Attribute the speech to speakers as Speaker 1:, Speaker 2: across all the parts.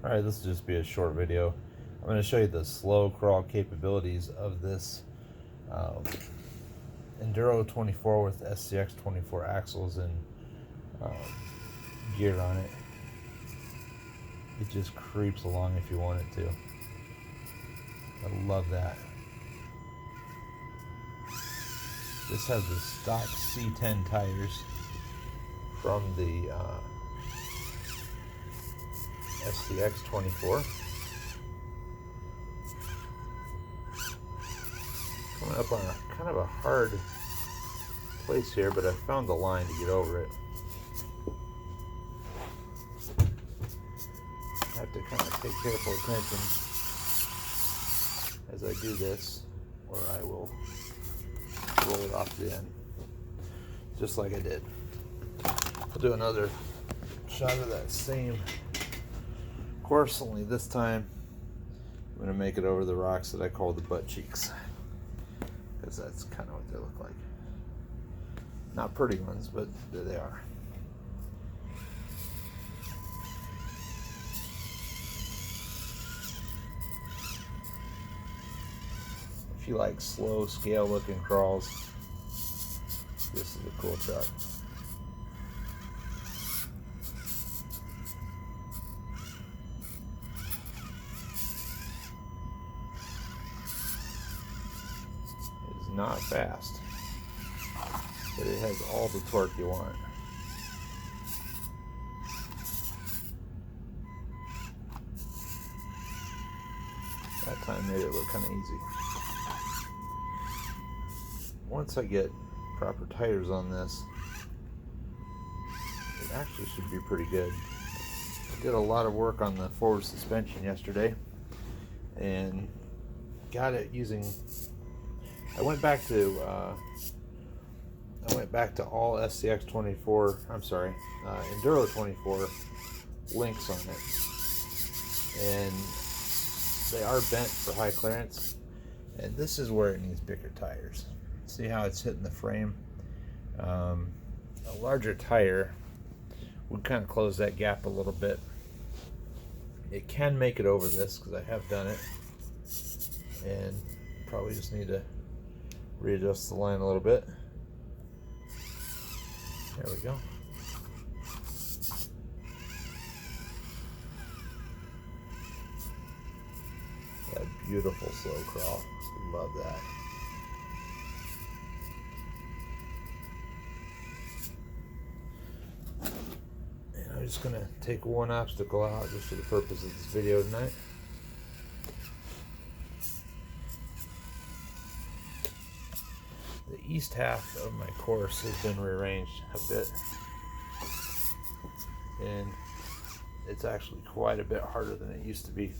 Speaker 1: Alright, this will just be a short video. I'm going to show you the slow crawl capabilities of this Enduro24 with SCX24 axles and gear on it. It just creeps along if you want it to. I love that. This has the stock C10 tires from the SCX24. Coming up on a kind of a hard place here, but I found the line to get over it. I have to kind of take careful attention as I do this, or I will roll it off the end, just like I did. I'll do another shot of that same course, only this time I'm going to make it over the rocks that I call the butt cheeks, because that's kind of what they look like. Not pretty ones, but there they are. If you like slow scale looking crawls, this is a cool truck. It's not fast, but it has all the torque you want. That time made it look kind of easy. Once I get proper tires on this, it actually should be pretty good. I did a lot of work on the forward suspension yesterday and got it using, I went back to all SCX24, Enduro24 links on it, and they are bent for high clearance, and this is where it needs bigger tires. See how it's hitting the frame? A larger tire would kind of close that gap a little bit. It can make it over this, because I have done it, and probably just need to readjust the line a little bit. There we go. That beautiful slow crawl. Love that. And I'm just going to take one obstacle out just for the purpose of this video tonight. The east half of my course has been rearranged a bit, and it's actually quite a bit harder than it used to be.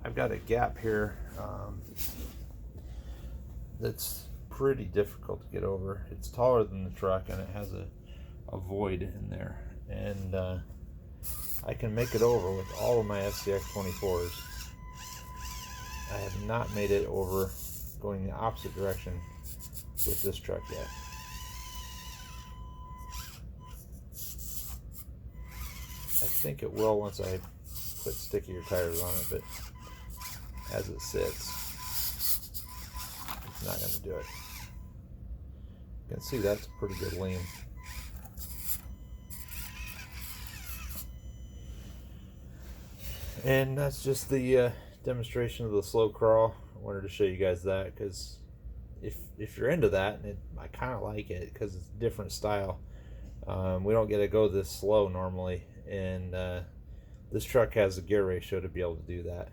Speaker 1: I've got a gap here that's pretty difficult to get over. It's taller than the truck, and it has a void in there, and I can make it over with all of my SCX24s. I have not made it over going the opposite direction with this truck yet. I think it will once I put stickier tires on it, but as it sits, it's not going to do it. You can see that's a pretty good lean. And that's just the demonstration of the slow crawl. I wanted to show you guys that, because if you're into that, and I kind of like it because it's a different style. We don't get to go this slow normally, and this truck has a gear ratio to be able to do that.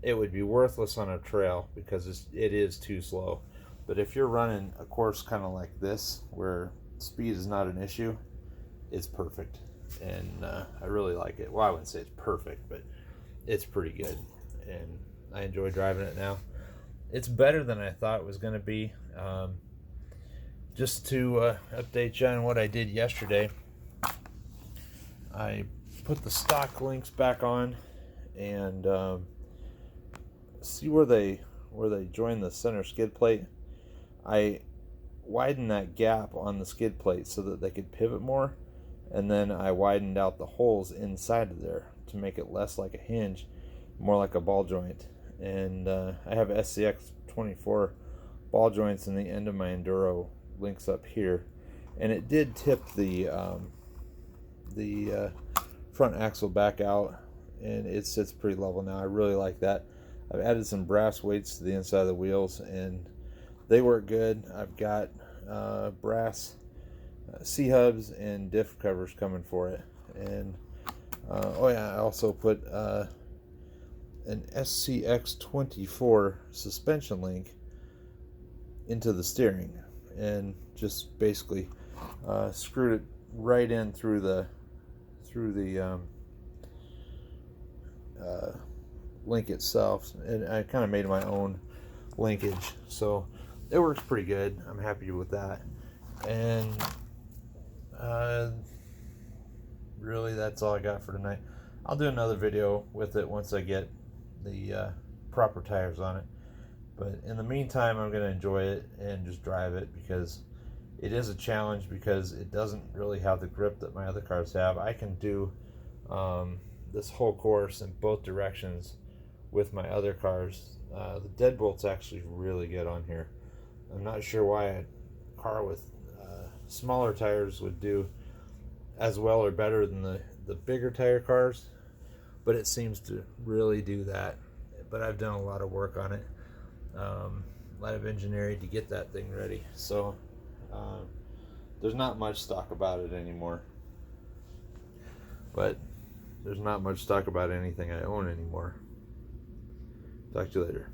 Speaker 1: It would be worthless on a trail because it is too slow. But if you're running a course kind of like this, where speed is not an issue, it's perfect. And I really like it. Well, I wouldn't say it's perfect, but it's pretty good, and I enjoy driving it now. It's better than I thought it was going to be. Just to update you on what I did yesterday, I put the stock links back on, and see where they join the center skid plate. I widened that gap on the skid plate so that they could pivot more, and then I widened out the holes inside of there to make it less like a hinge, more like a ball joint. And I have SCX24 ball joints in the end of my Enduro links up here, and it did tip the front axle back out, and it sits pretty level now. I really like that. I've added some brass weights to the inside of the wheels, and they work good. I've got brass C-hubs and diff covers coming for it. And oh yeah, I also put an SCX24 suspension link into the steering, and just basically screwed it right in through the link itself, and I kind of made my own linkage, so it works pretty good. I'm happy with that. And really, that's all I got for tonight. I'll do another video with it once I get the proper tires on it, but in the meantime, I'm going to enjoy it and just drive it, because it is a challenge, because it doesn't really have the grip that my other cars have. I can do this whole course in both directions with my other cars. The deadbolt's actually really good on here. I'm not sure why a car with smaller tires would do as well or better than the bigger tire cars, but it seems to really do that. But I've done a lot of work on it, a lot of engineering to get that thing ready. So there's not much stock about it anymore, but there's not much stock about anything I own anymore. Talk to you later.